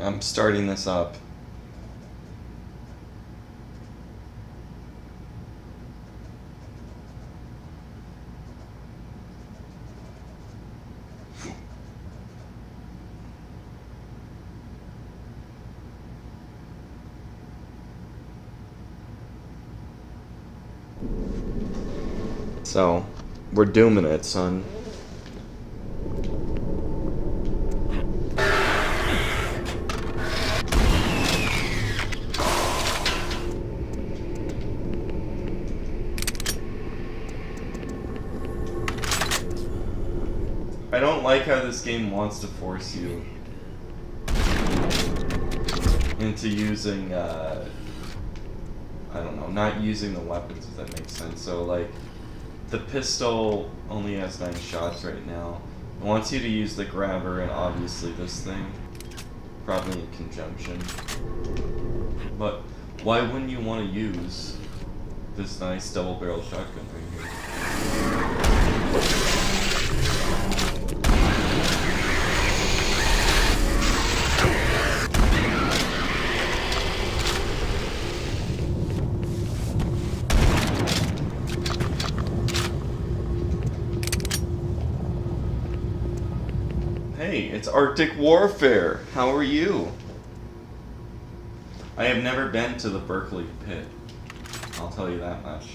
I'm starting this up. So, we're dooming it, son. I don't like how this game wants to force you into using, I don't know, not using the weapons, if that makes sense. So, like, the pistol only has 9 shots right now. It wants you to use the grabber and obviously this thing. Probably in conjunction. But why wouldn't you want to use this nice double-barrel shotgun right here? Hey, it's Arctic Warfare. How are you? I have never been to the Berkeley pit. I'll tell you that much.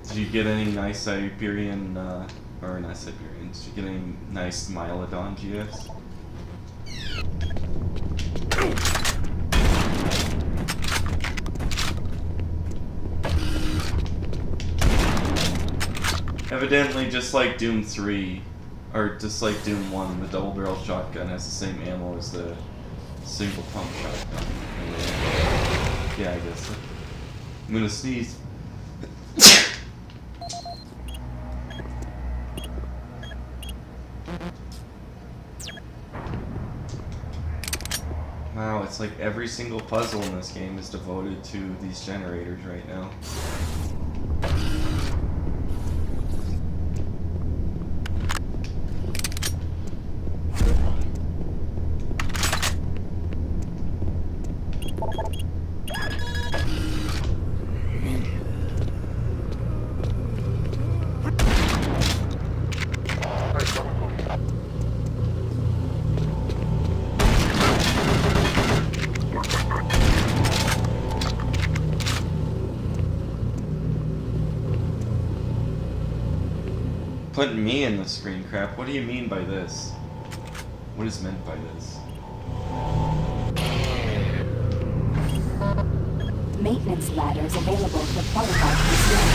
Did you get any nice Siberian, or not Siberian, did you get any nice Mylodon GFs? Evidently, just like Doom 3, or just like Doom 1, the double-barrel shotgun has the same ammo as the single-pump shotgun. Yeah, I guess so. I'm gonna sneeze. Wow, it's like every single puzzle in this game is devoted to these generators right now. Putting me in the screen crap. What do you mean by this? What is meant by this? Maintenance ladders available for qualified personnel.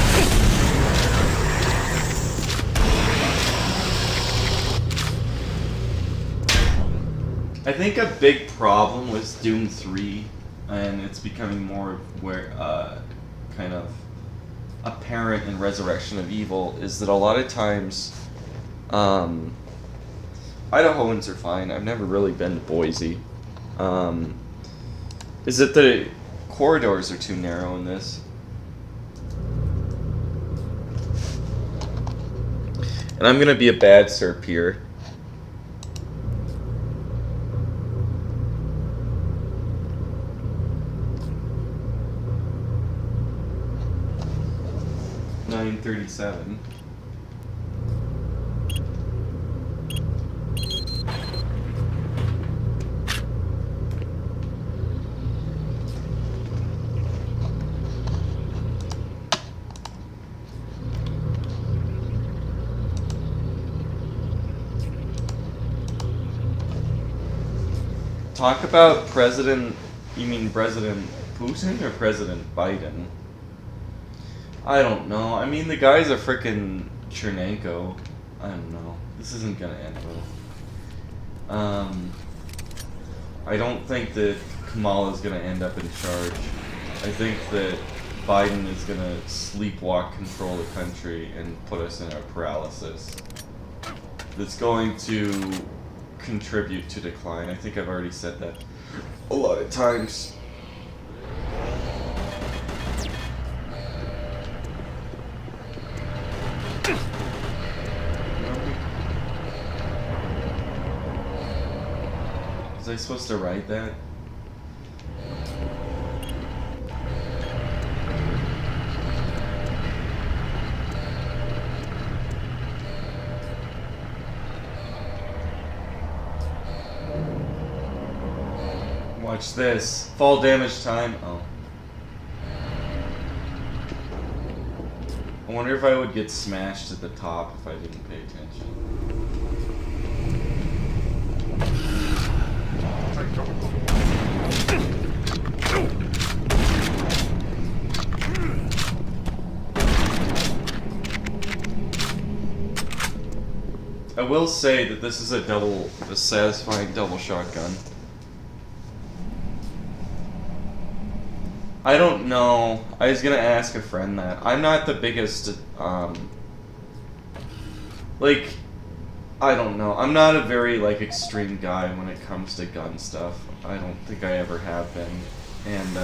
I think a big problem with Doom 3, and it's becoming more kind of apparent in Resurrection of Evil, is that a lot of times, Idahoans are fine. I've never really been to Boise. Is that the corridors are too narrow in this. And I'm gonna be a bad SERP here. $937. Talk about President, you mean President Putin or President Biden? I don't know. I mean, the guy's a frickin' Chernenko. I don't know. This isn't gonna end well. I don't think that Kamala's gonna end up in charge. I think that Biden is gonna sleepwalk control the country and put us in a paralysis that's going to contribute to decline. I think I've already said that a lot of times. Was I supposed to write that? Watch this. Fall damage time. Oh. I wonder if I would get smashed at the top if I didn't pay attention. I will say that this is a satisfying double shotgun. I don't know. I was gonna ask a friend that. I'm not the biggest, like, I don't know. I'm not a very, like, extreme guy when it comes to gun stuff. I don't think I ever have been. And,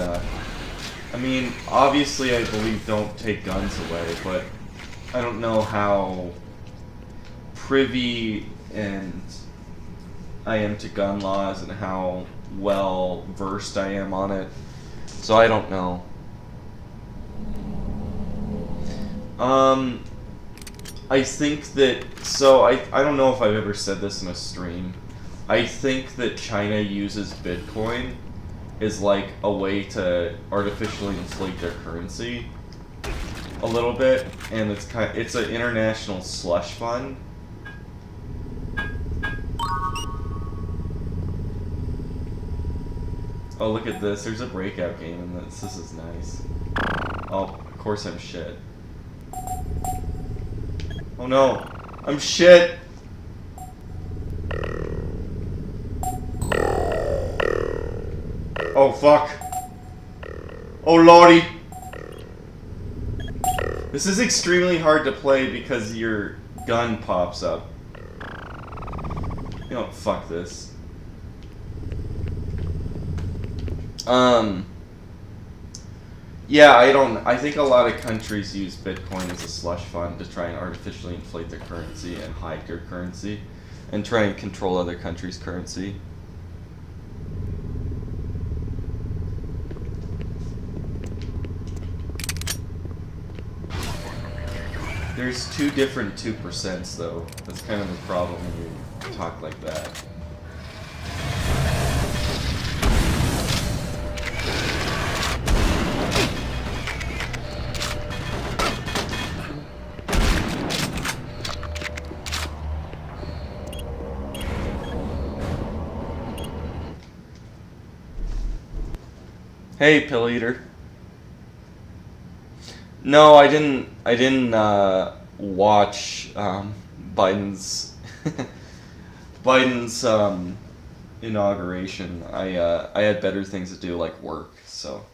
I mean, obviously I believe don't take guns away, but I don't know how privy and I am to gun laws and how well versed I am on it. So I don't know. I think that, so I don't know if I've ever said this in a stream. I think that China uses Bitcoin as like a way to artificially inflate their currency a little bit, and it's an international slush fund. Oh, look at this. There's a breakout game in this. This is nice. Oh, of course I'm shit. Oh no. I'm shit! Oh, fuck. Oh, lordy. This is extremely hard to play because your gun pops up. You know, fuck this. Yeah, I think a lot of countries use Bitcoin as a slush fund to try and artificially inflate their currency and hide their currency and try and control other countries' currency. There's two different 2%s though. That's kind of the problem when you talk like that. Hey, Pill Eater. No, I didn't watch Biden's Biden's inauguration. I had better things to do, like work. So.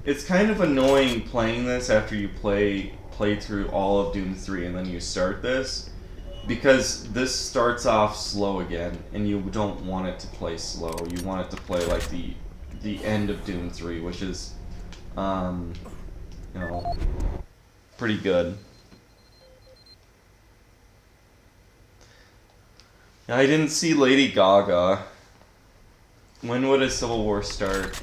It's kind of annoying playing this after you play through all of Doom 3 and then you start this, because this starts off slow again and you don't want it to play slow. You want it to play like the end of Doom 3, which is you know, pretty good. I didn't see Lady Gaga. When would a civil war start?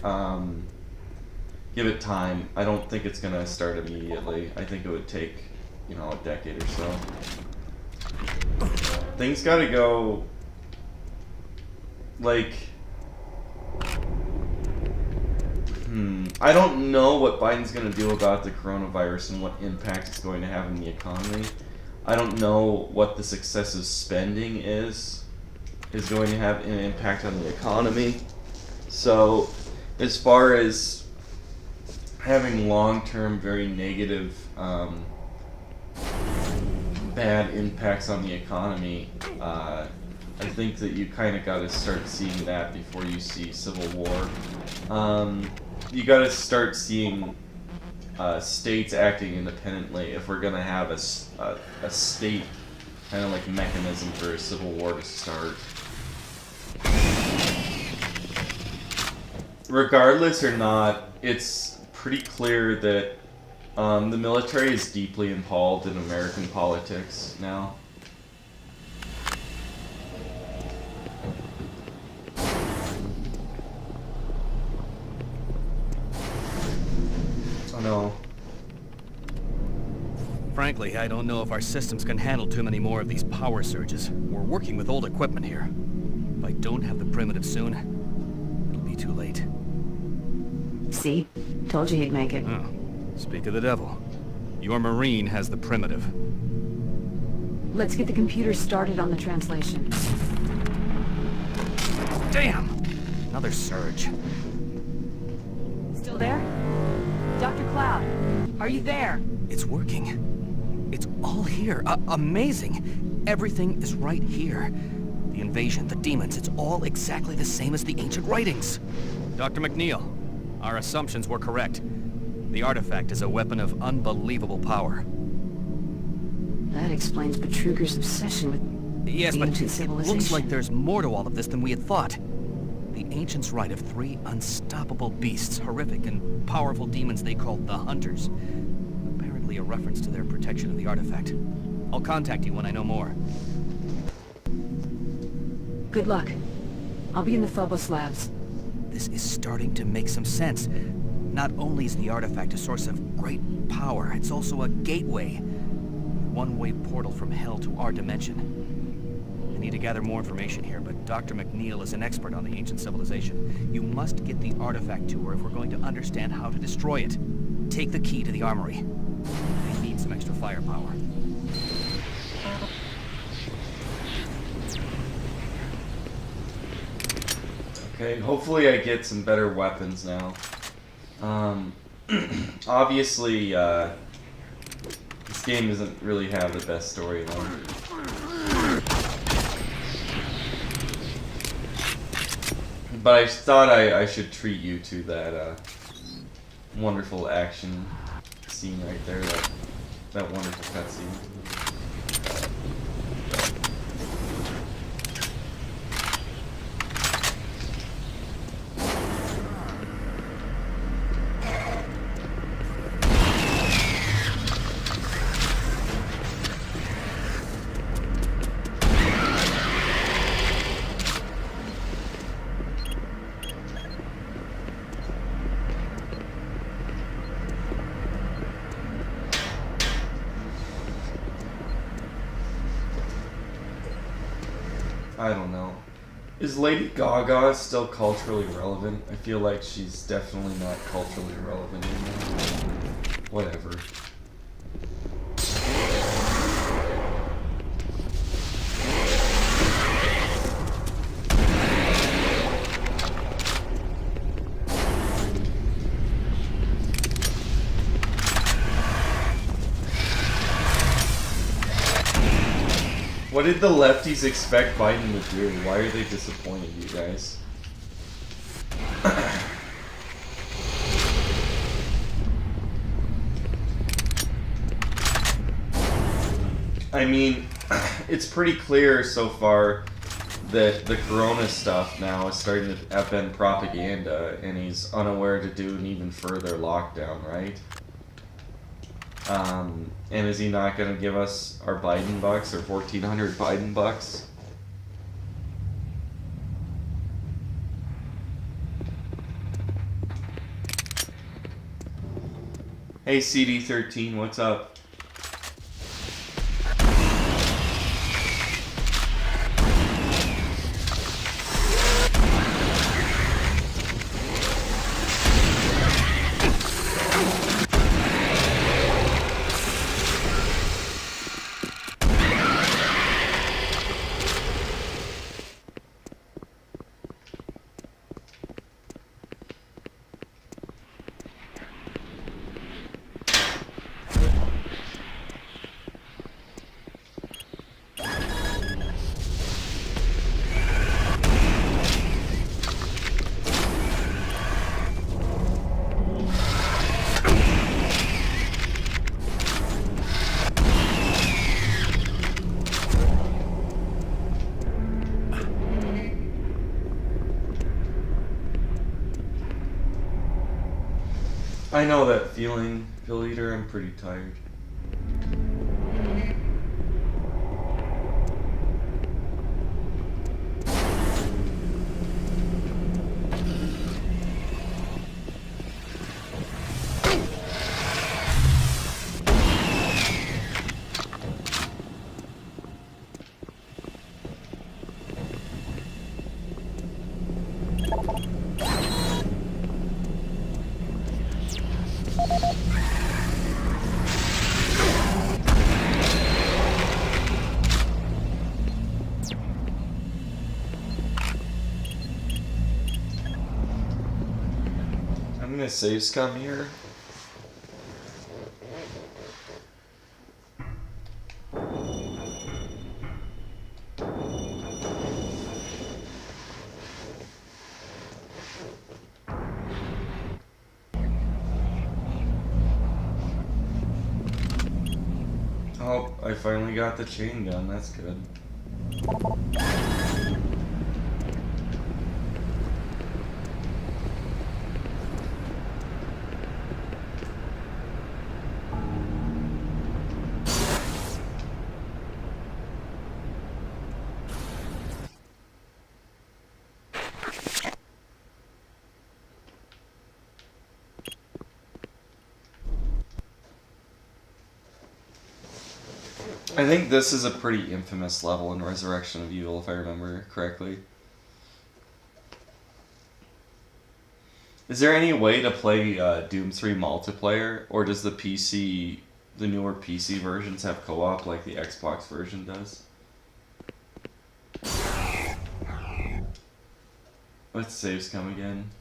Give it time. I don't think it's gonna start immediately. I think it would take, you know, a decade or so. Things gotta go, like, I don't know what Biden's gonna do about the coronavirus and what impact it's going to have in the economy. I don't know what the excessive spending is going to have an impact on the economy. So as far as having long-term, very negative, bad impacts on the economy, I think that you kind of got to start seeing that before you see civil war. You got to start seeing states acting independently if we're gonna have a state kind of like mechanism for a civil war to start. Regardless or not, it's pretty clear that the military is deeply involved in American politics now. Oh no. Frankly, I don't know if our systems can handle too many more of these power surges. We're working with old equipment here. If I don't have the primitive soon, it'll be too late. See? Told you he'd make it. Oh, speak of the devil. Your Marine has the primitive. Let's get the computer started on the translation. Damn! Another surge. Still there? Dr. Cloud, are you there? It's working. It's all here. Amazing. Everything is right here. The invasion, the demons, it's all exactly the same as the ancient writings. Dr. McNeil, our assumptions were correct. The artifact is a weapon of unbelievable power. That explains Betruger's obsession with Yes, the but ancient it civilization. looks like there's more to all of this than we had thought. The ancients write of 3 unstoppable beasts, horrific and powerful demons they called the Hunters. Apparently a reference to their protection of the artifact. I'll contact you when I know more. Good luck. I'll be in the Phobos labs. This is starting to make some sense. Not only is the artifact a source of great power, it's also a gateway. A one-way portal from hell to our dimension. I need to gather more information here, but Dr. McNeil is an expert on the ancient civilization. You must get the artifact to her if we're going to understand how to destroy it. Take the key to the armory. They need some extra firepower. Okay, hopefully I get some better weapons now. Obviously, this game doesn't really have the best storyline. But I thought I should treat you to that wonderful action scene right there, that wonderful cutscene. I don't know. Is Lady Gaga still culturally relevant? I feel like she's definitely not culturally relevant anymore. Whatever. What did the lefties expect Biden would do? Why are they disappointed, you guys? I mean, it's pretty clear so far that the corona stuff now is starting to have been propaganda, and he's unaware to do an even further lockdown, right? And is he not going to give us our Biden bucks, or 1,400 Biden bucks? Hey CD13, what's up? I know that feeling, Bill Eater. I'm pretty tired. I'm gonna save scum here. Oh, I finally got the chain gun. That's good. I think this is a pretty infamous level in Resurrection of Evil, if I remember correctly. Is there any way to play Doom 3 multiplayer, or does the newer PC versions have co-op like the Xbox version does? Let's save scum again.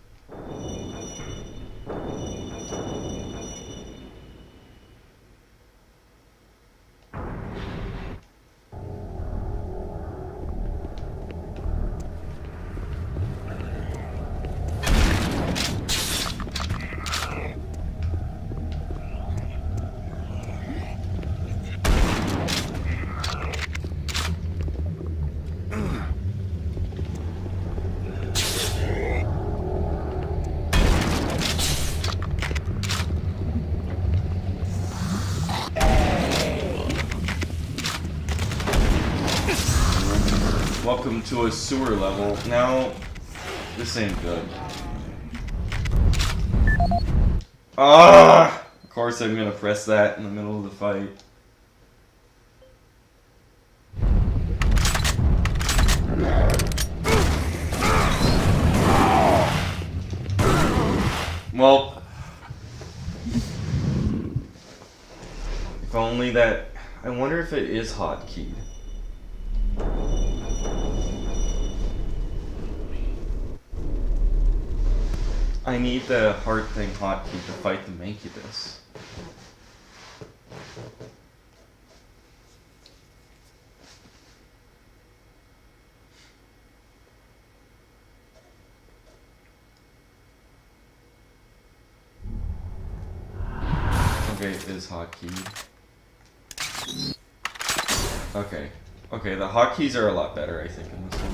Welcome to a sewer level. Now, this ain't good. Ah! Of course I'm gonna press that in the middle of the fight. Well, if only that... I wonder if it is hotkeyed. I need the heart thing hotkey to fight the Mancubus. Okay, it is hotkeyed. Okay. Okay, the hotkeys are a lot better, I think, in this one.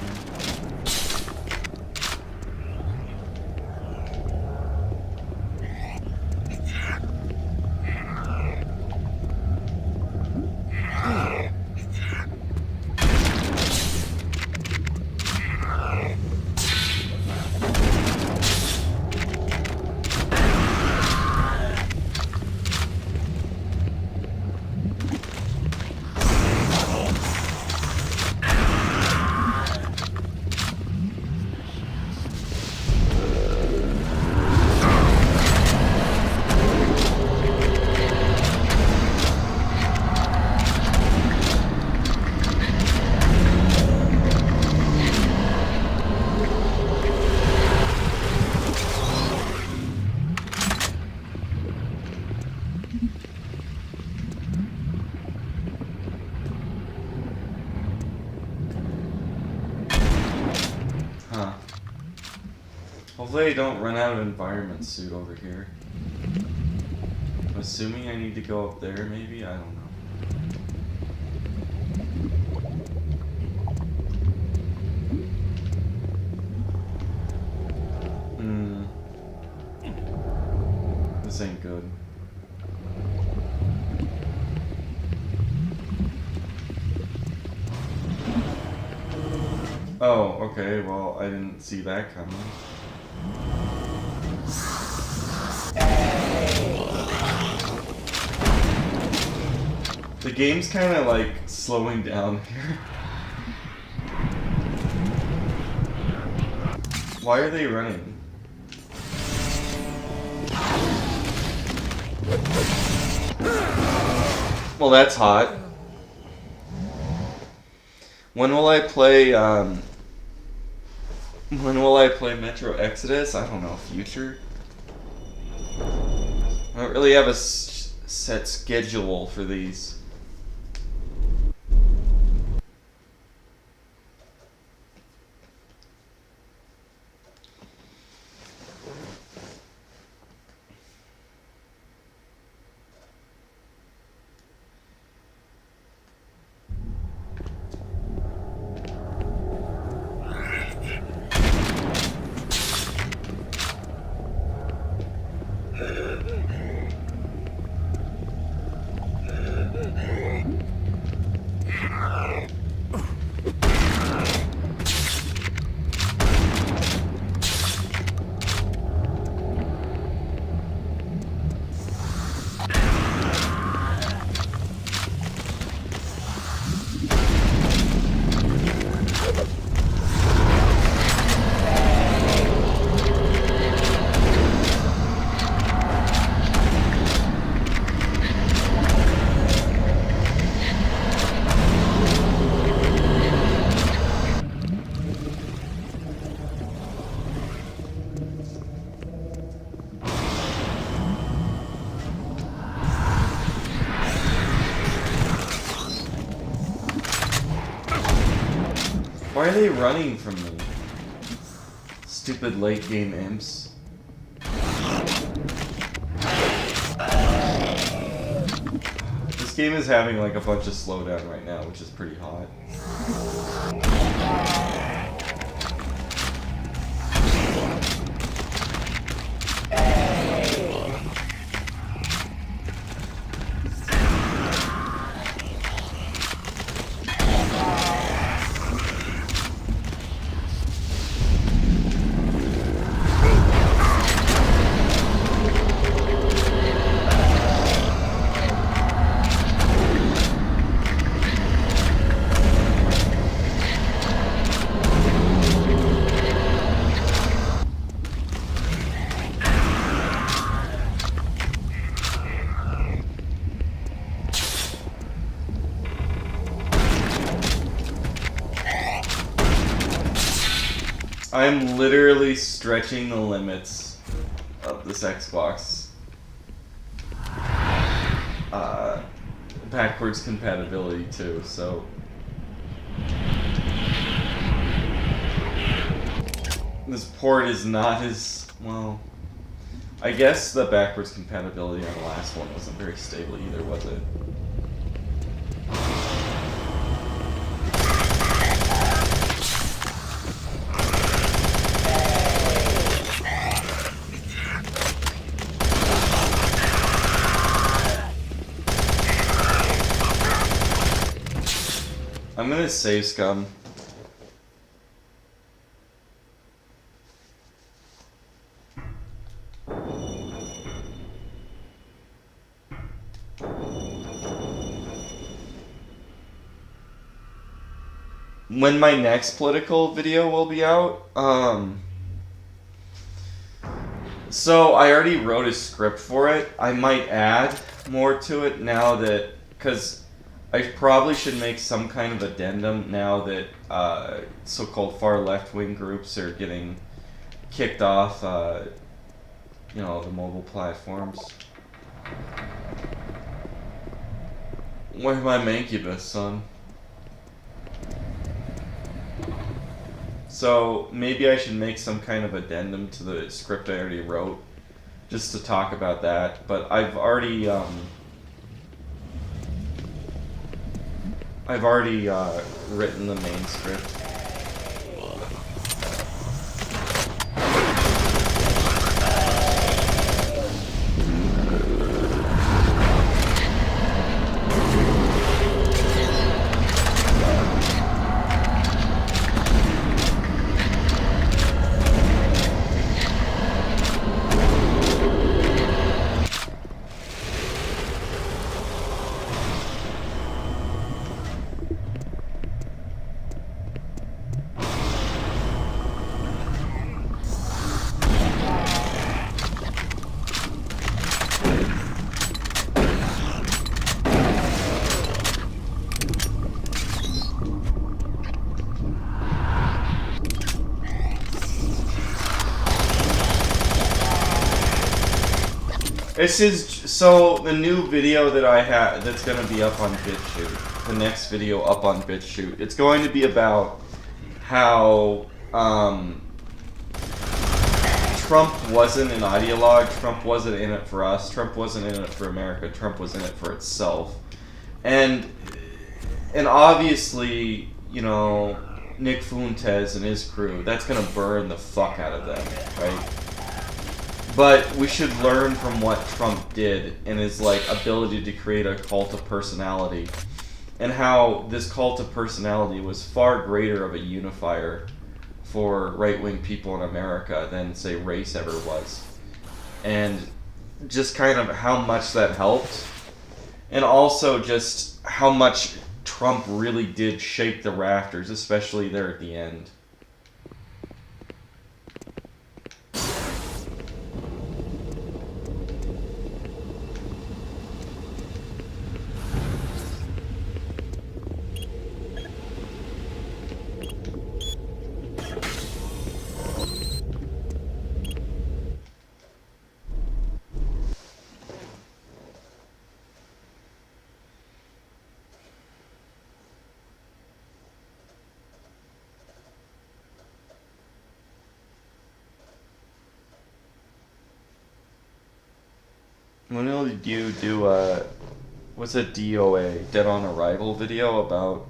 Huh. Hopefully I don't run out of environment suit over here. I'm assuming I need to go up there, maybe? I don't know. This This ain't good. Oh, okay, well, I didn't see that coming. The game's kind of like slowing down here. Why are they running? Well, that's hot. When will I play, Metro Exodus? I don't know, future? I don't really have a set schedule for these. Why are they running from me? Stupid late game imps. This game is having like a bunch of slowdown right now, which is pretty hot. I'm literally stretching the limits of this Xbox backwards compatibility too, so this port is not as well. I guess the backwards compatibility on the last one wasn't very stable either, was it? I'm gonna save scum. When my next political video will be out, so I already wrote a script for it. I might add more to it now that, because I probably should make some kind of addendum now that so-called far left-wing groups are getting kicked off, you know, the mobile platforms. Where's my Mancubus, son? So maybe I should make some kind of addendum to the script I already wrote, just to talk about that. But I've already written the main script. This is so the new video that I have that's gonna be up on BitChute. The next video up on BitChute. It's going to be about how Trump wasn't an ideologue. Trump wasn't in it for us. Trump wasn't in it for America. Trump was in it for itself. And obviously, you know, Nick Fuentes and his crew, that's gonna burn the fuck out of them, right? But we should learn from what Trump did and his like ability to create a cult of personality, and how this cult of personality was far greater of a unifier for right-wing people in America than, say, race ever was. And just kind of how much that helped, and also just how much Trump really did shake the rafters, especially there at the end. When will you do what's a DOA, Dead on Arrival video about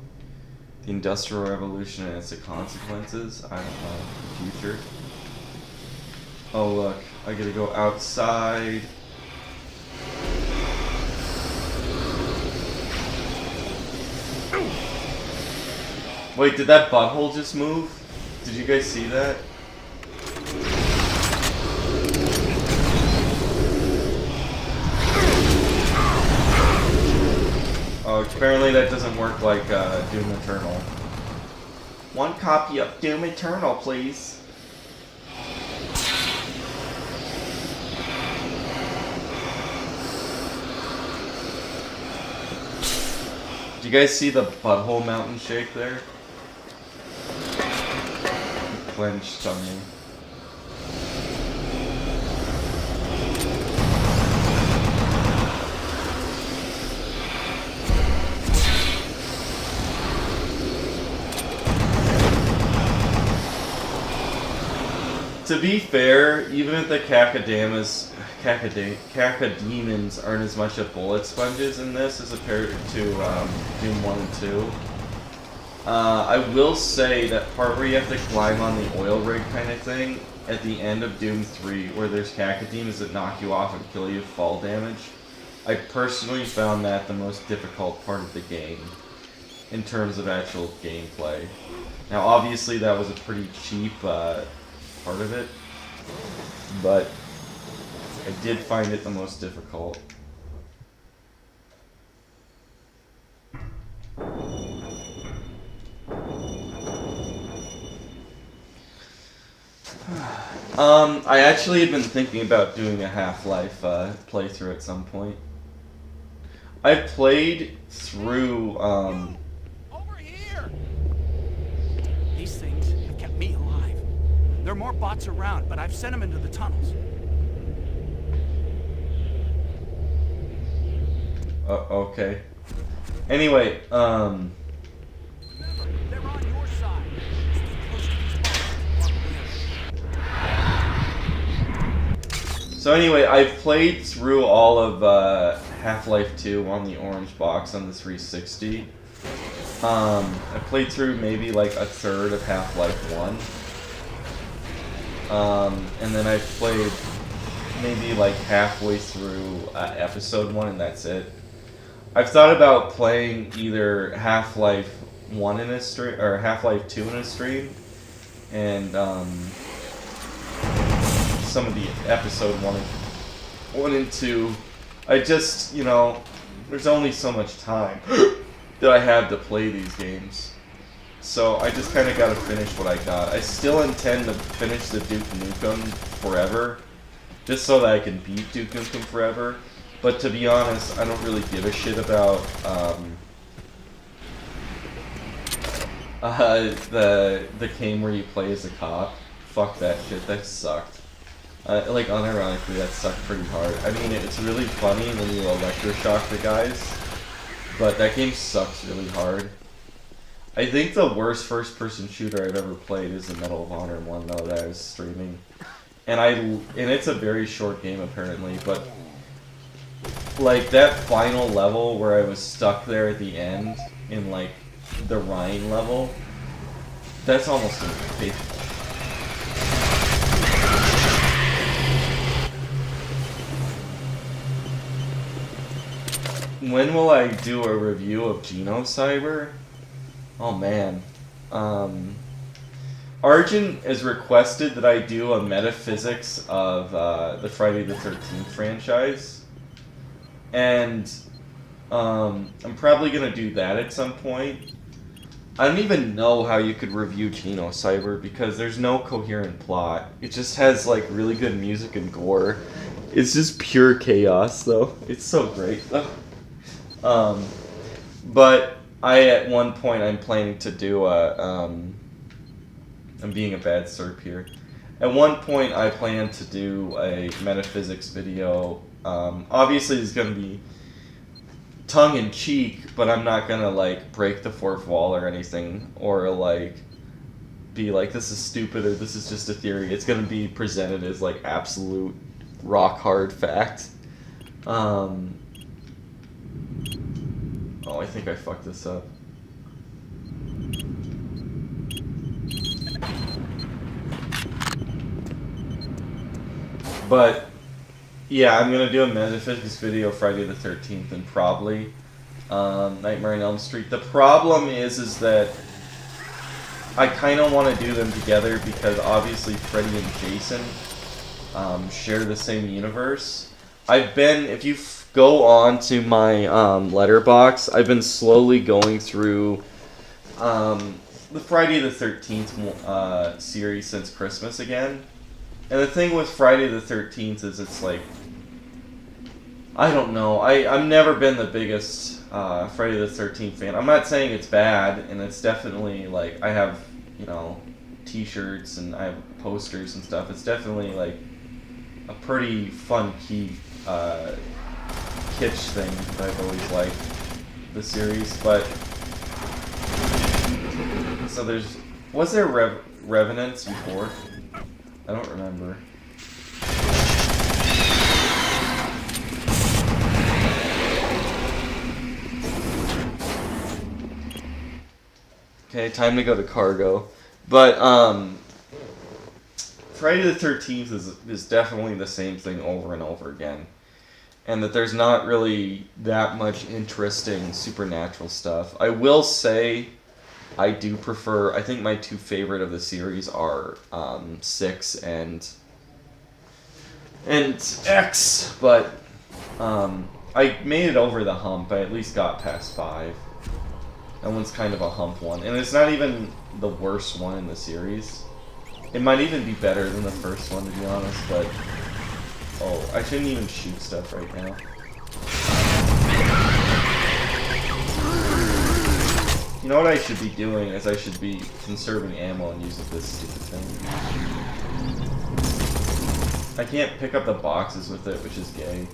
the Industrial Revolution and its consequences? I don't know, the future. Oh look, I gotta go outside. Wait, did that butthole just move? Did you guys see that? Oh, apparently that doesn't work like Doom Eternal. One copy of Doom Eternal, please. Do you guys see the butthole mountain shake there? Clenched on me. To be fair, even if the Cacodemons aren't as much of bullet sponges in this as compared to Doom 1 and 2, I will say that part where you have to climb on the oil rig kind of thing at the end of Doom 3, where there's Cacodemons that knock you off and kill you with fall damage, I personally found that the most difficult part of the game in terms of actual gameplay. Now obviously that was a pretty cheap part of it, but I did find it the most difficult. I actually had been thinking about doing a Half-Life playthrough at some point. I've played through Over here! These things have kept me alive. There are more bots around, but I've sent them into the tunnels. Okay. Anyway, Remember, they're on your side. Stay close to these bots. So anyway, I've played through all of Half-Life 2 on the orange box on the 360. I played through maybe like a third of Half-Life 1. And then I played maybe like halfway through episode 1, and that's it. I've thought about playing either Half-Life 1 in a stream, or Half-Life 2 in a stream, and some of the episode 1 and 2. I just, you know, there's only so much time that I have to play these games. So I just kind of got to finish what I got. I still intend to finish the Duke Nukem Forever, just so that I can beat Duke Nukem Forever. But to be honest, I don't really give a shit about the game where you play as a cop. Fuck that shit, that sucked. Like, unironically, that sucked pretty hard. I mean, it's really funny when you electroshock the guys, but that game sucks really hard. I think the worst first-person shooter I've ever played is the Medal of Honor one, though, that I was streaming. And it's a very short game, apparently, but like, that final level where I was stuck there at the end, in, like, the Rhine level, that's almost unfaithful. When will I do a review of Genocyber? Oh man. Arjun has requested that I do a metaphysics of the Friday the 13th franchise. And I'm probably going to do that at some point. I don't even know how you could review Genocyber because there's no coherent plot. It just has like really good music and gore. It's just pure chaos though. It's so great though. But at one point I'm planning to do I'm being a bad SERP here. At one point I plan to do a metaphysics video. Obviously it's going to be tongue-in-cheek, but I'm not going to like break the fourth wall or anything, or like be like this is stupid or this is just a theory. It's going to be presented as like absolute rock-hard fact. Oh, I think I fucked this up. But yeah, I'm gonna do a metaphysics video Friday the 13th and probably Nightmare on Elm Street. The problem is that I kind of want to do them together because obviously Freddy and Jason share the same universe. If you go on to my letterbox, I've been slowly going through the Friday the 13th series since Christmas again. And the thing with Friday the 13th is it's like, I don't know. I've never been the biggest Friday the 13th fan. I'm not saying it's bad, and it's definitely like, I have, you know, t-shirts and I have posters and stuff. It's definitely like a pretty fun kitsch thing that I've always liked, the series. But, so was there Revenants before? I don't remember. Okay, time to go to cargo. But Friday the 13th is definitely the same thing over and over again. And that there's not really that much interesting supernatural stuff. I will say I do prefer, I think my two favorite of the series are 6 and X, but I made it over the hump. I at least got past 5. That one's kind of a hump one, and it's not even the worst one in the series. It might even be better than the first one, to be honest, but oh, I shouldn't even shoot stuff right now. You know what I should be doing is I should be conserving ammo and using this stupid thing. I can't pick up the boxes with it, which is gay.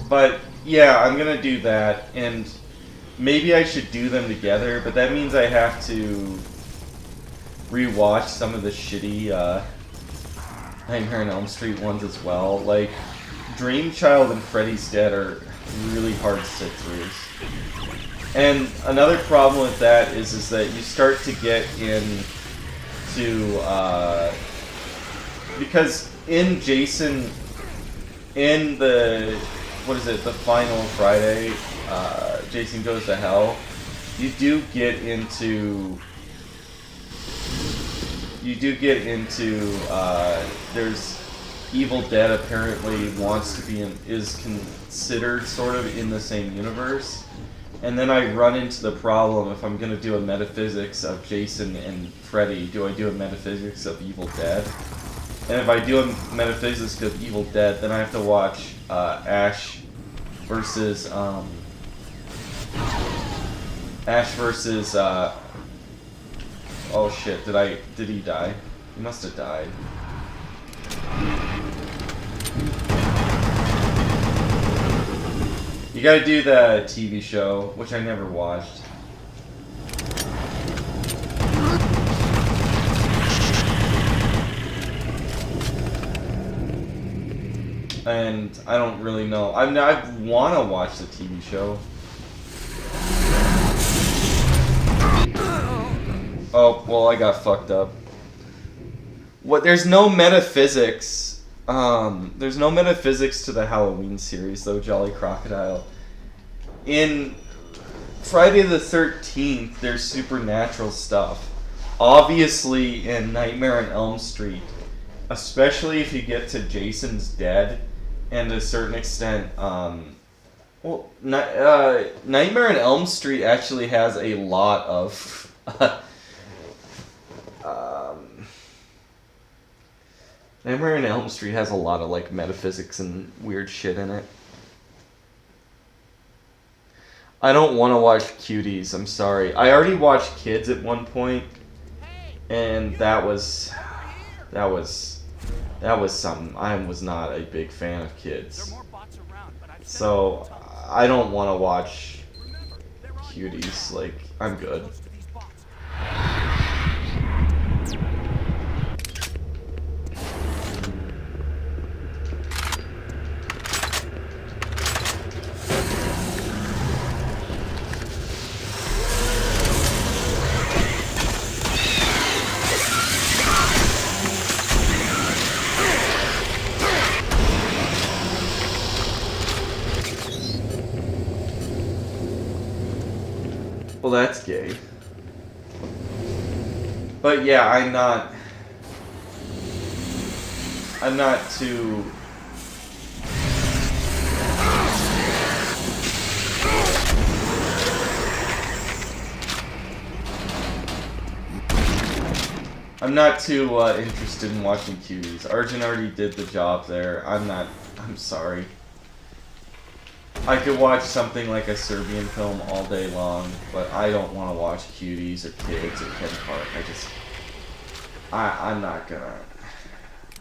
But yeah, I'm gonna do that, and maybe I should do them together, but that means I have to rewatch some of the shitty Nightmare on Elm Street ones as well. Like, Dreamchild and Freddy's Dead are really hard sit-throughs. And another problem with that is that you start to get into, because in Jason, in the, what is it, the final Friday, Jason Goes to Hell, you do get into, there's Evil Dead apparently is considered sort of in the same universe, And then I run into the problem if I'm gonna do a metaphysics of Jason and Freddy, do I do a metaphysics of Evil Dead? And if I do a metaphysics of Evil Dead, then I have to watch Ash versus oh shit, did he die? He must have died. You gotta do the TV show, which I never watched. And I don't really know. I want to watch the TV show. Oh, well, I got fucked up. What? There's no metaphysics. There's no metaphysics to the Halloween series, though, Jolly Crocodile. In Friday the 13th, there's supernatural stuff. Obviously, in Nightmare on Elm Street, especially if you get to Jason's Dead, and to a certain extent, Nightmare on Elm Street actually has a lot of Nightmare on Elm Street has a lot of like metaphysics and weird shit in it. I don't want to watch Cuties. I'm sorry. I already watched Kids at one point, and that was something. I was not a big fan of Kids, so I don't want to watch Cuties. Like, I'm good. Well, that's gay. But yeah, I'm not too... I'm not too interested in watching Cuties. Arjun already did the job there. I'm sorry. I could watch something like a Serbian film all day long, but I don't want to watch Cuties or Kids or Ken Park. I'm not gonna...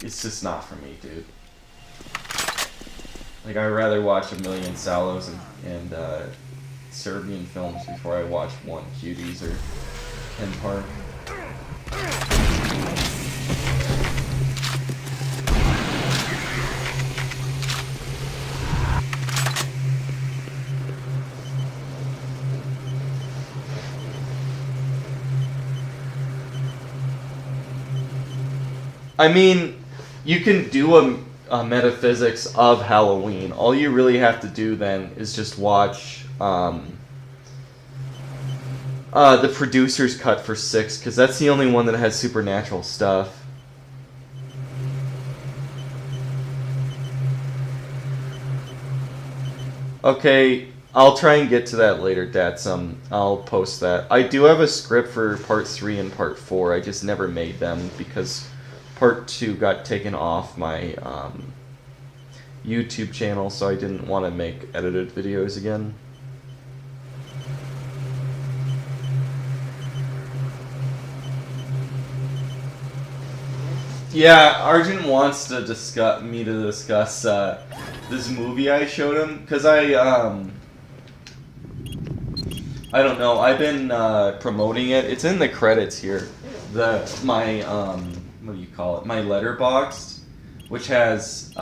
It's just not for me, dude. Like, I'd rather watch a million Salos and Serbian films before I watch one Cuties or Ken Park. I mean, you can do a metaphysics of Halloween. All you really have to do then is just watch the producer's cut for 6, because that's the only one that has supernatural stuff. Okay, I'll try and get to that later, Datsum. I'll post that. I do have a script for part 3 and part 4. I just never made them because part 2 got taken off my YouTube channel, so I didn't want to make edited videos again. Yeah, Arjun wants to discuss this movie I showed him, because I don't know, I've been promoting it. It's in the credits here. My what do you call it? My Letterboxd, which has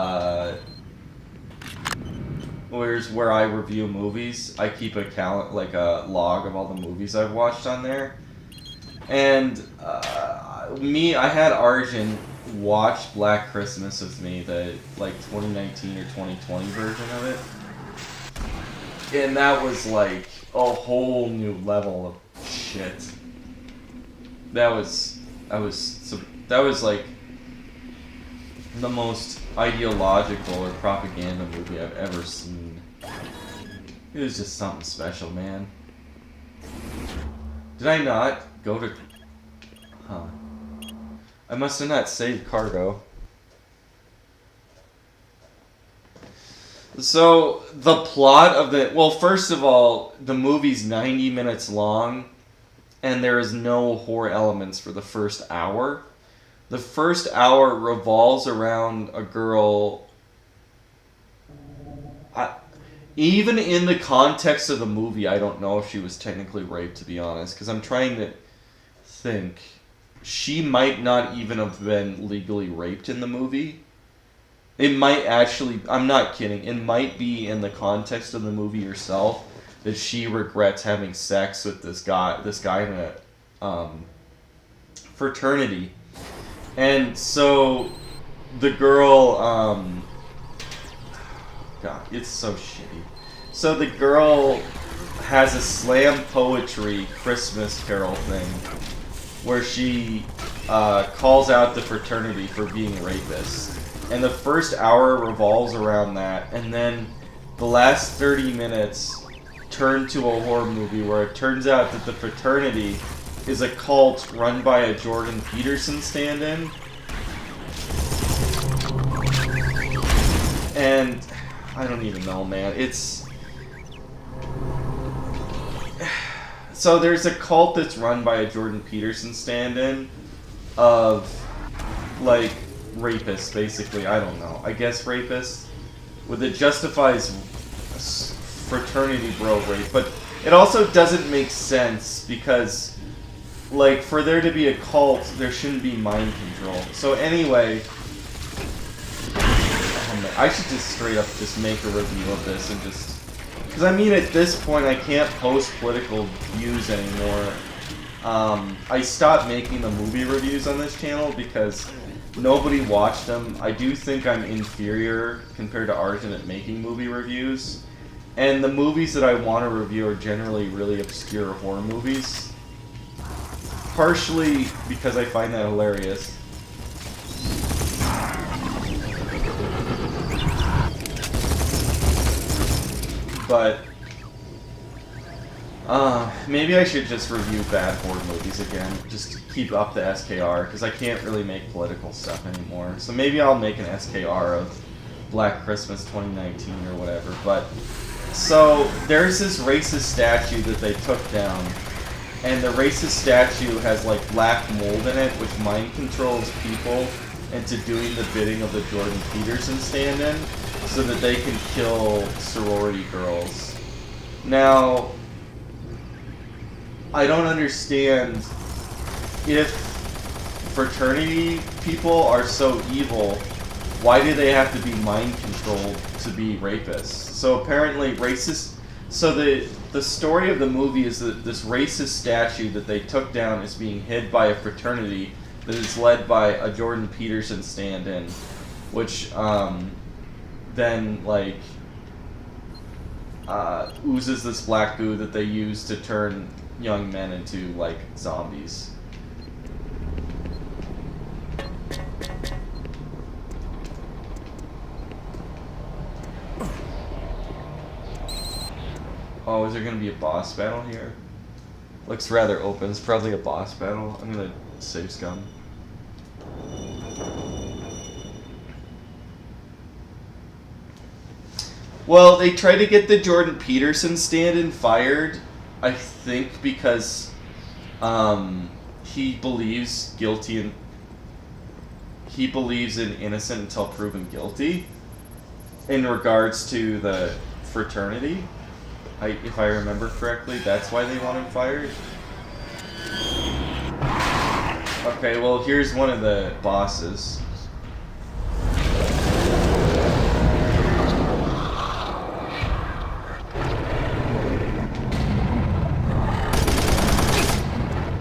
where I review movies. I keep a log of all the movies I've watched on there. And I had Arjun watch Black Christmas with me, the 2019 or 2020 version of it. And that was like a whole new level of shit. That was like the most ideological or propaganda movie I've ever seen. It was just something special, man. Did I not go to... Huh. I must have not saved cargo. So, the plot of the... Well, first of all, the movie's 90 minutes long, and there is no horror elements for the first hour. The first hour revolves around a girl... Even in the context of the movie, I don't know if she was technically raped, to be honest, because I'm trying to think. She might not even have been legally raped in the movie. It might actually, I'm not kidding, it might be in the context of the movie herself that she regrets having sex with this guy in a fraternity. And so the girl, God, it's so shitty. So the girl has a slam poetry Christmas carol thing where she calls out the fraternity for being rapists. And the first hour revolves around that, and then the last 30 minutes turn to a horror movie where it turns out that the fraternity is a cult run by a Jordan Peterson stand-in. And I don't even know, man. It's... So there's a cult that's run by a Jordan Peterson stand-in of, like, rapists, basically. I don't know. I guess rapists. It justifies fraternity bro rape, but it also doesn't make sense because, like, for there to be a cult, there shouldn't be mind control. So anyway, I should just straight up just make a review of this and just... Because, I mean, at this point, I can't post political views anymore. I stopped making the movie reviews on this channel because nobody watched them. I do think I'm inferior compared to Arjun at making movie reviews. And the movies that I want to review are generally really obscure horror movies. Partially because I find that hilarious. But maybe I should just review bad horror movies again, just to keep up the SKR, because I can't really make political stuff anymore. So maybe I'll make an SKR of Black Christmas 2019 or whatever. But so there's this racist statue that they took down, and the racist statue has like black mold in it, which mind controls people into doing the bidding of the Jordan Peterson stand-in, so that they can kill sorority girls. Now, I don't understand if fraternity people are so evil, why do they have to be mind controlled to be rapists? So apparently racist... So the story of the movie is that this racist statue that they took down is being hid by a fraternity that is led by a Jordan Peterson stand-in, which, then, like, oozes this black goo that they use to turn young men into, like, zombies. Oh, is there gonna be a boss battle here? Looks rather open. It's probably a boss battle. I'm gonna save scum. Well, they tried to get the Jordan Peterson stand-in fired, I think, because he believes in innocent until proven guilty in regards to the fraternity. If I remember correctly, that's why they want him fired. Okay, well, here's one of the bosses.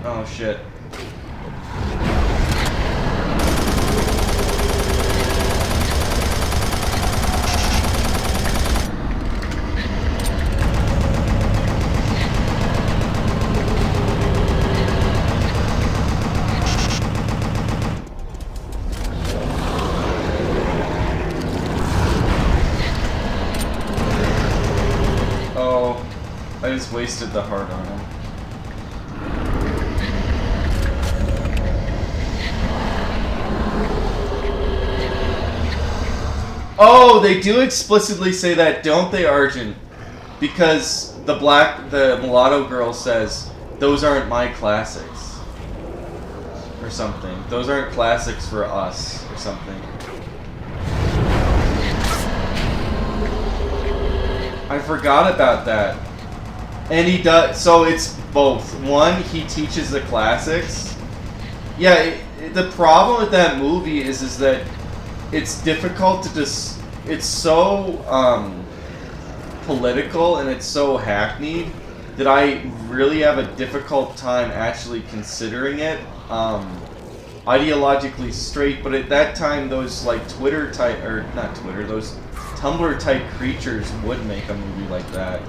Oh, shit. wasted the heart on him. Oh, they do explicitly say that, don't they, Argent? Because the mulatto girl says, those aren't my classics. Or something. Those aren't classics for us, or something. I forgot about that. And he does, so it's both. One, he teaches the classics. Yeah, the problem with that movie is that it's difficult to just, it's so political and it's so hackneyed that I really have a difficult time actually considering it ideologically straight. But at that time, those like Twitter type, or not Twitter, those Tumblr type creatures would make a movie like that.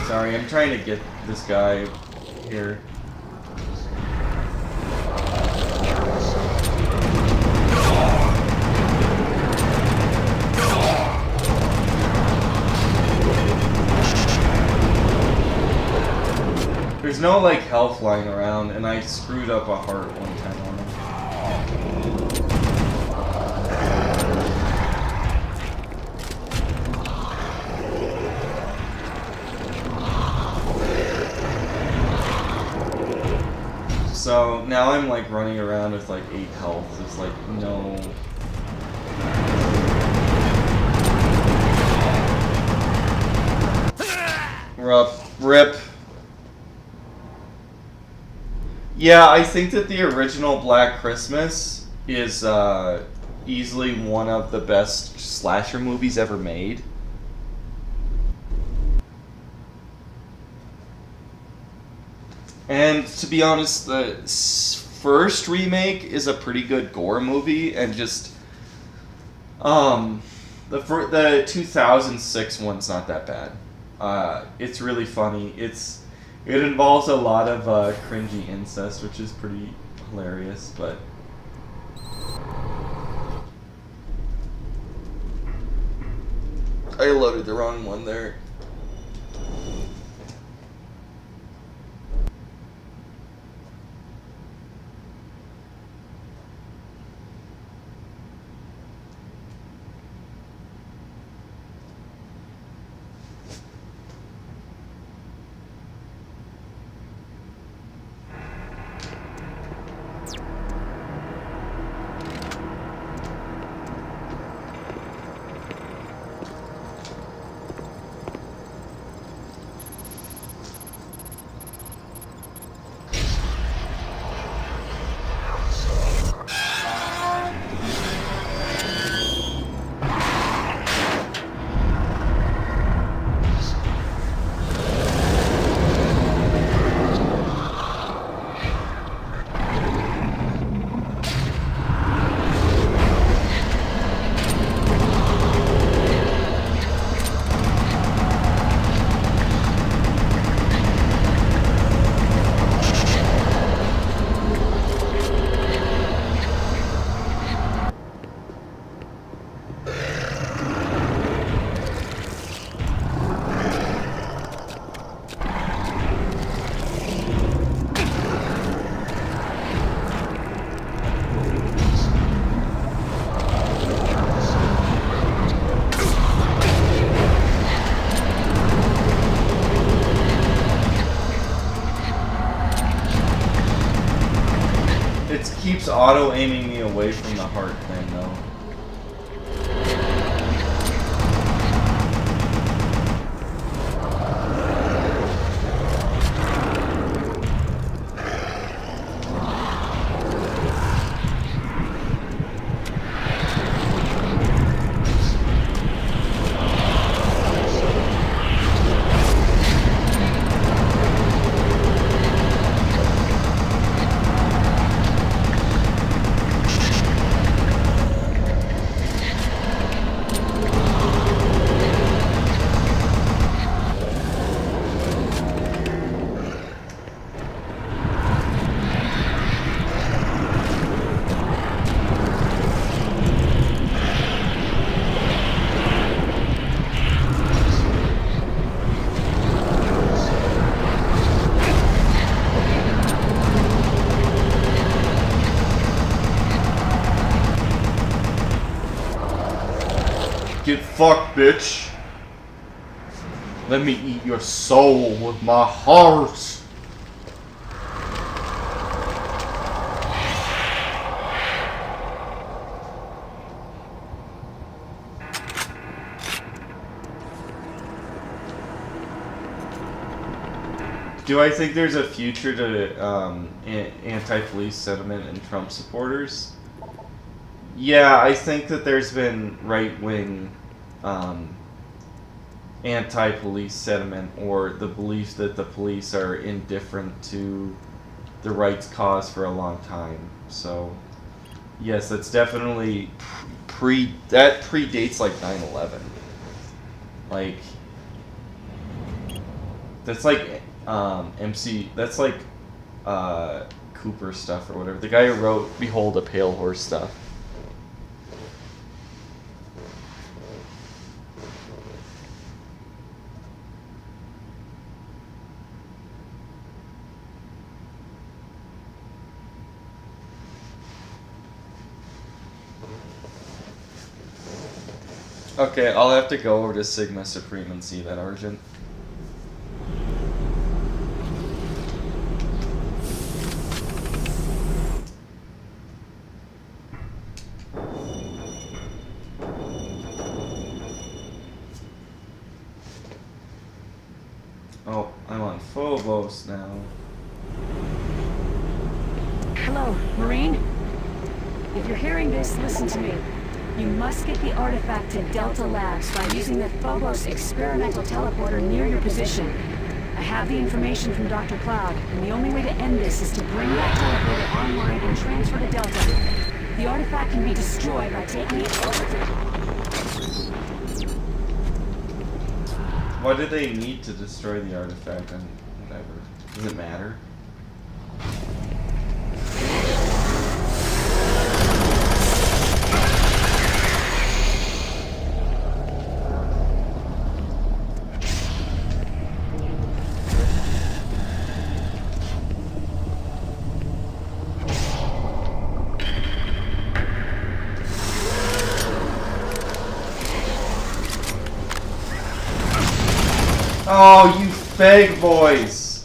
Sorry, I'm trying to get this guy here. There's no like health lying around, and I screwed up a heart one time on him. So now I'm like running around with like 8 health. There's like no. Rip. Yeah, I think that the original Black Christmas is easily one of the best slasher movies ever made. And to be honest, the first remake is a pretty good gore movie, and just the 2006 one's not that bad. It's really funny. It involves a lot of cringy incest, which is pretty hilarious, but I loaded the wrong one there. Keeps auto-aiming me away from the heart thing, though. Get fucked, bitch. Let me eat your soul with my heart. Do I think there's a future to anti-police sentiment and Trump supporters? Yeah, I think that there's been right-wing anti-police sentiment, or the belief that the police are indifferent to the rights cause for a long time. So, yes, that's definitely that predates like 9/11. Like, that's like that's like Cooper stuff or whatever. The guy who wrote Behold a Pale Horse stuff. Okay, I'll have to go over to Sigma Supreme and see that, Argent. Oh, I'm on Phobos now. Hello, Marine? If you're hearing this, listen to me. You must get the artifact to Delta Labs by using the Phobos experimental teleporter near your position. I have the information from Dr. Cloud, and the only way to end this is to bring that teleporter online and transfer to Delta. The artifact can be destroyed by taking it over to... Why did they need to destroy the artifact and whatever? Does it matter? Oh, you fag boys!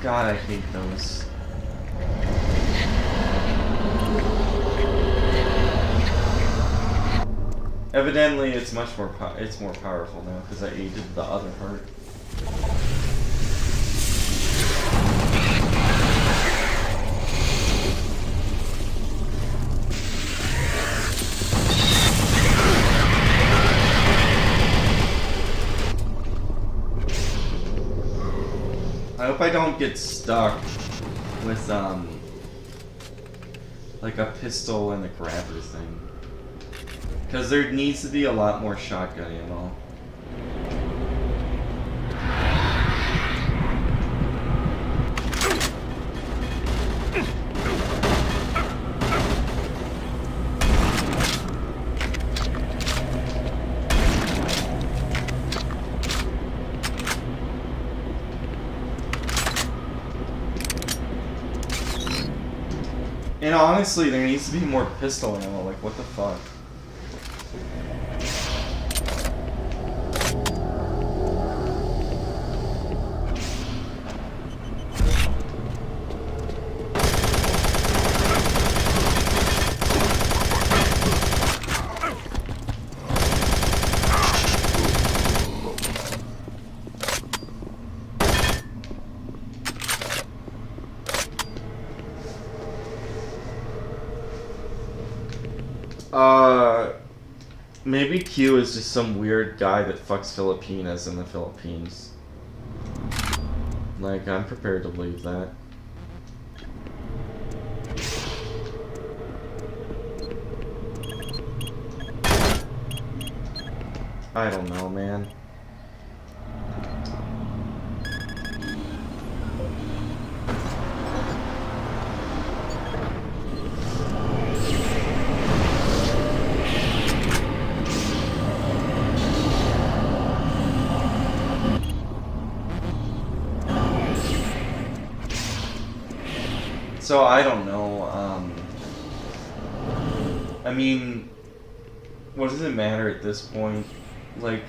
God, I hate those. Evidently, it's much more it's more powerful now because I aided the other part. I hope I don't get stuck with, like a pistol and a grabber thing. Because there needs to be a lot more shotgun ammo. And honestly, there needs to be more pistol ammo, like what the fuck? Maybe Q is just some weird guy that fucks Filipinas in the Philippines. Like, I'm prepared to believe that. I don't know, man. So I don't know. I mean, what does it matter at this point? Like,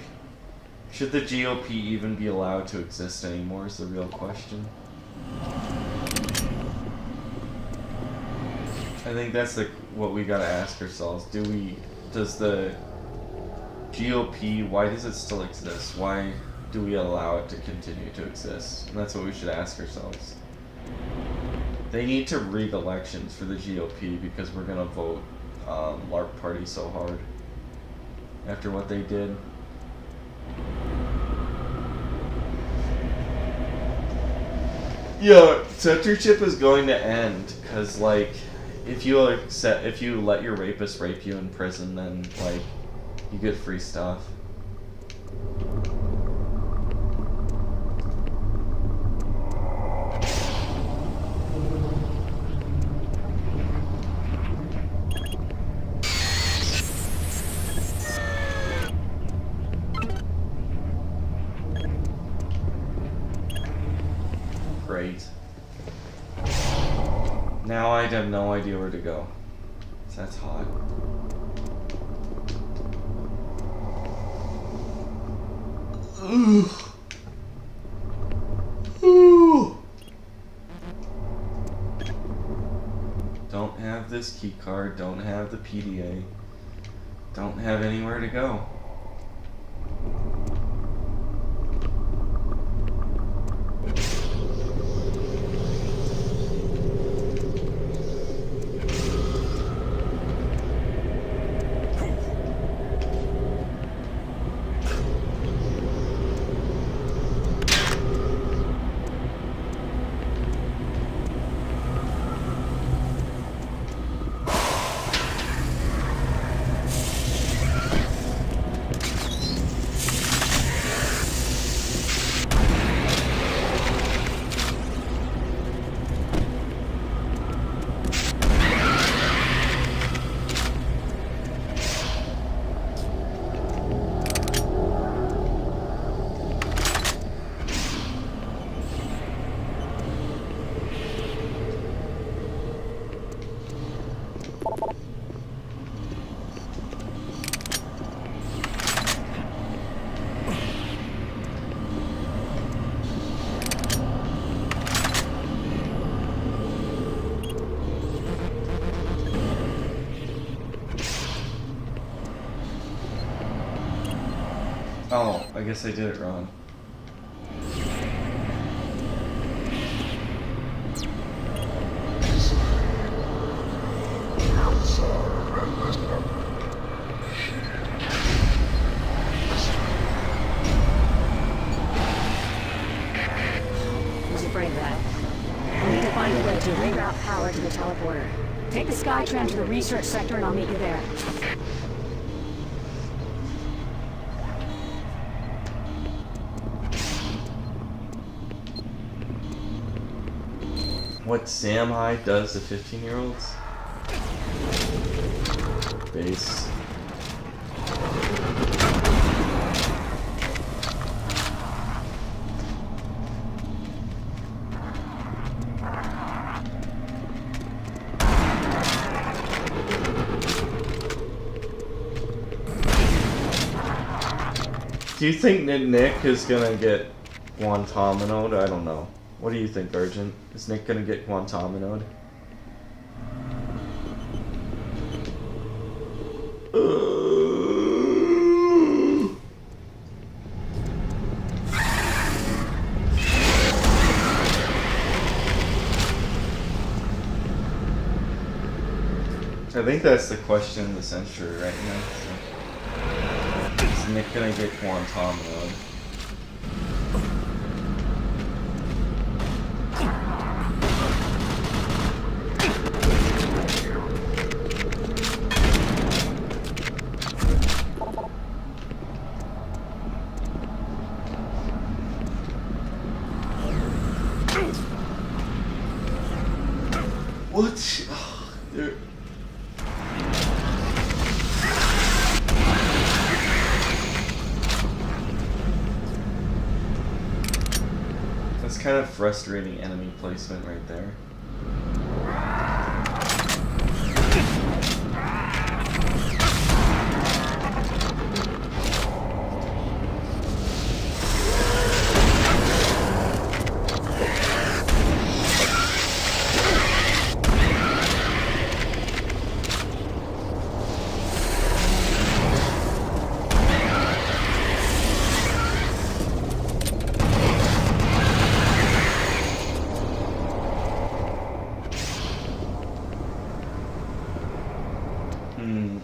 should the GOP even be allowed to exist anymore is the real question. I think that's what we gotta ask ourselves. Does the GOP, why does it still exist? Why do we allow it to continue to exist? And that's what we should ask ourselves. They need to rig elections for the GOP because we're gonna vote LARP Party so hard after what they did. Yeah, censorship is going to end because, like, if you let your rapist rape you in prison, then like you get free stuff. Great. Now I have no idea where to go. That's hot. Ooh. Ooh. Don't have this key card, don't have the PDA, don't have anywhere to go. Oh, I guess I did it wrong. I was afraid of that. We need to find a way to reroute power to the teleporter. Take the Skytram to the research sector and I'll meet you there. What Sam Hyde does to 15-year-olds? Base. Do you think Nick is gonna get Guantamano'd? I don't know. What do you think, Argent? Is Nick gonna get Guantamano'd? I think that's the question of the century right now. So. Is Nick gonna get Guantamano'd? What? Oh, that's kind of frustrating enemy placement right there.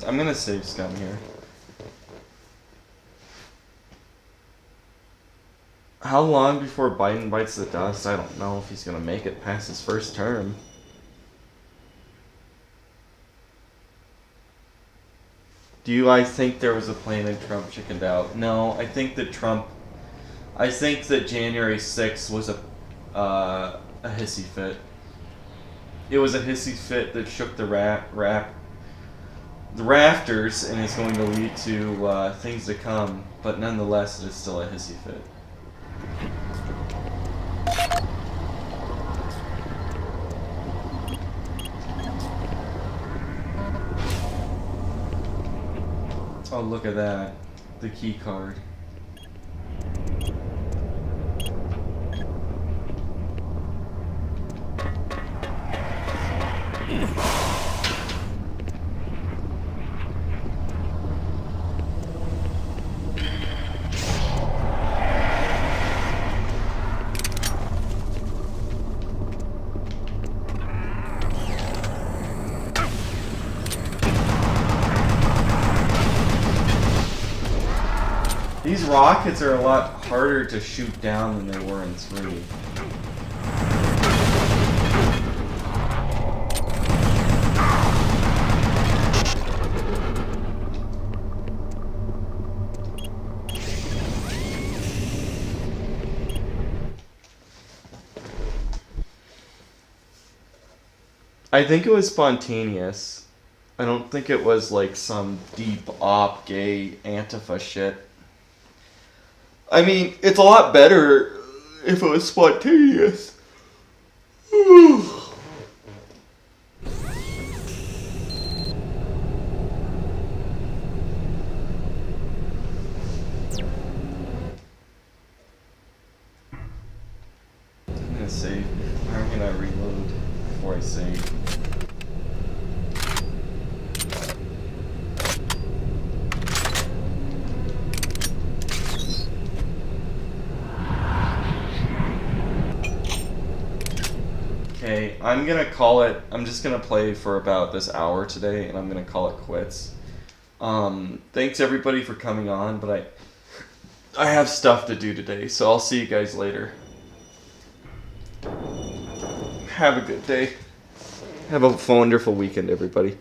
I'm gonna save scum here. How long before Biden bites the dust? I don't know if he's gonna make it past his first term. Do you guys think there was a plan and Trump chickened out? No, I think that January 6th was a hissy fit. It was a hissy fit that shook the rafters and is going to lead to things to come, but nonetheless, it is still a hissy fit. Oh, look at that. The key card. These rockets are a lot harder to shoot down than they were in 3. I think it was spontaneous. I don't think it was like some deep op gay Antifa shit. I mean, it's a lot better if it was spontaneous. I'm gonna save. I'm gonna reload before I save. Okay, I'm gonna call it. I'm just gonna play for about this hour today, and I'm gonna call it quits. Thanks everybody for coming on, but I have stuff to do today, so I'll see you guys later. Have a good day. Have a wonderful weekend, everybody.